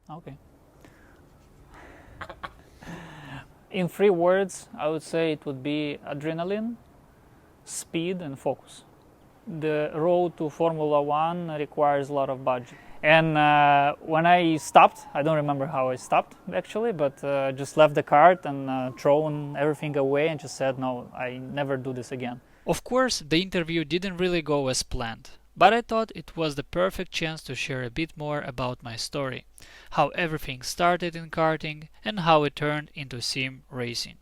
Okay. In 3 words, I would say it would be adrenaline, speed, and focus. The road to Formula One requires a lot of budget. And when I stopped, I don't remember how I stopped actually, but just left the cart and thrown everything away and just said, no, I never do this again. Of course, the interview didn't really go as planned, but I thought it was the perfect chance to share a bit more about my story, how everything started in karting and how it turned into sim racing.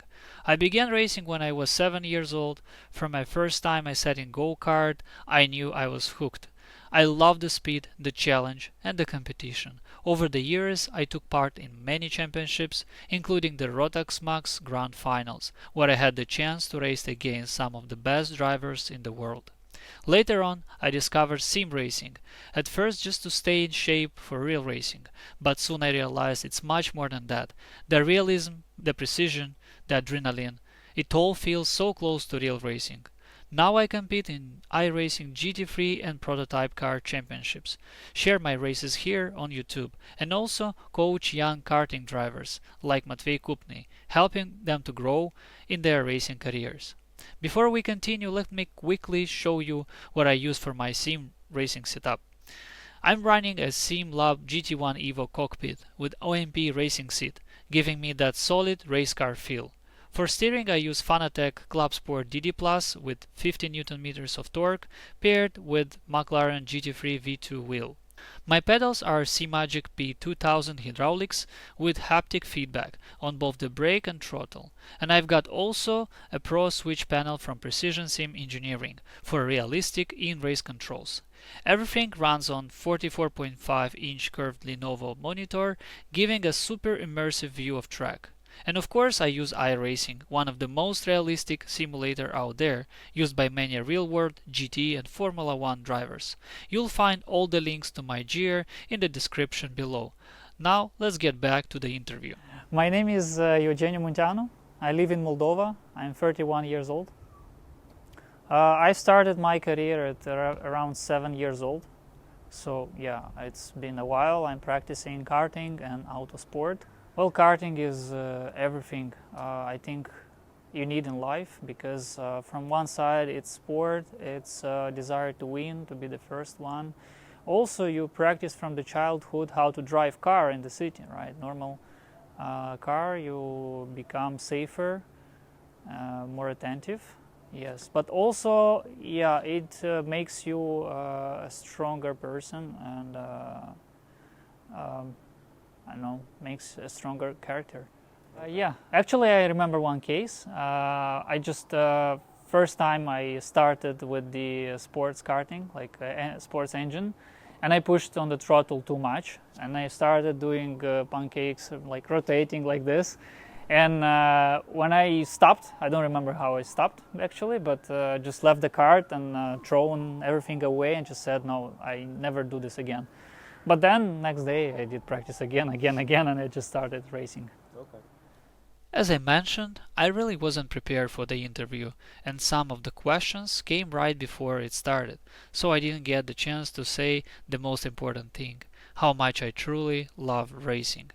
I began racing when I was 7 years old. From my first time I sat in go-kart, I knew I was hooked. I loved the speed, the challenge, and the competition. Over the years, I took part in many championships, including the Rotax Max Grand Finals, where I had the chance to race against some of the best drivers in the world. Later on, I discovered sim racing, at first just to stay in shape for real racing, but soon I realized it's much more than that. The realism, the precision, the adrenaline, it all feels so close to real racing. Now I compete in iRacing GT3 and Prototype car championships, share my races here on YouTube, and also coach young karting drivers like Matvei Cupnii, helping them to grow in their racing careers. Before we continue, let me quickly show you what I use for my sim racing setup. I'm running a SimLab GT1 Evo cockpit with OMP racing seat, giving me that solid race car feel. For steering I use Fanatec Club Sport DD Plus with 50 Nm of torque paired with McLaren GT3 V2 wheel. My pedals are C-Magic P2000 hydraulics with haptic feedback on both the brake and throttle, and I've got also a Pro Switch panel from Precision Sim Engineering for realistic in-race controls. Everything runs on 44.5-inch curved Lenovo monitor, giving a super immersive view of track. And of course I use iRacing, one of the most realistic simulator out there, used by many real-world GT and Formula One drivers. You'll find all the links to my gear in the description below. Now let's get back to the interview. My name is Eugeniu Munteanu. I live in Moldova. I'm 31 years old. I started my career at around 7 years old. So yeah, it's been a while. I'm practicing karting and autosport. Well, karting is everything I think you need in life, because from one side it's sport, it's desire to win, to be the first one. Also, you practice from the childhood how to drive car in the city, right? Normal car, you become safer, more attentive. Yes, but also, yeah, it makes you a stronger person and I don't know, makes a stronger character. Yeah, actually, I remember one case. I just first time I started with the sports karting, like sports engine, and I pushed on the throttle too much, and I started doing pancakes, like rotating like this. And when I stopped, I don't remember how I stopped actually, but just left the cart and thrown everything away and just said, no, I never do this again. But then next day I did practice again, and I just started racing. Okay. As I mentioned, I really wasn't prepared for the interview, and some of the questions came right before it started, so I didn't get the chance to say the most important thing, how much I truly love racing.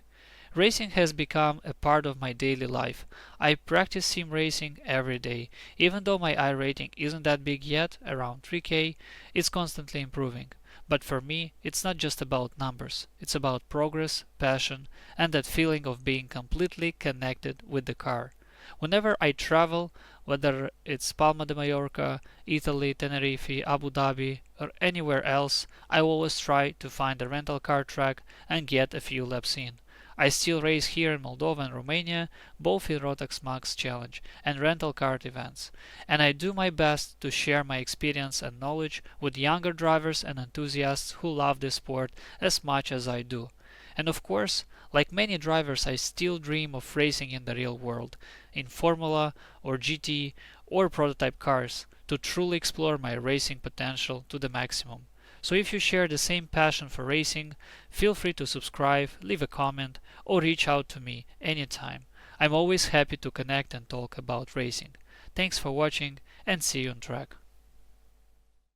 Racing has become a part of my daily life. I practice sim racing every day. Even though my iRating isn't that big yet, around 3K, it's constantly improving. But for me, it's not just about numbers. It's about progress, passion, and that feeling of being completely connected with the car. Whenever I travel, whether it's Palma de Mallorca, Italy, Tenerife, Abu Dhabi, or anywhere else, I always try to find a rental car track and get a few laps in. I still race here in Moldova and Romania, both in Rotax Max Challenge and rental kart events, and I do my best to share my experience and knowledge with younger drivers and enthusiasts who love this sport as much as I do. And of course, like many drivers, I still dream of racing in the real world, in Formula or GT or prototype cars, to truly explore my racing potential to the maximum. So if you share the same passion for racing, feel free to subscribe, leave a comment, or reach out to me anytime. I'm always happy to connect and talk about racing. Thanks for watching, and see you on track.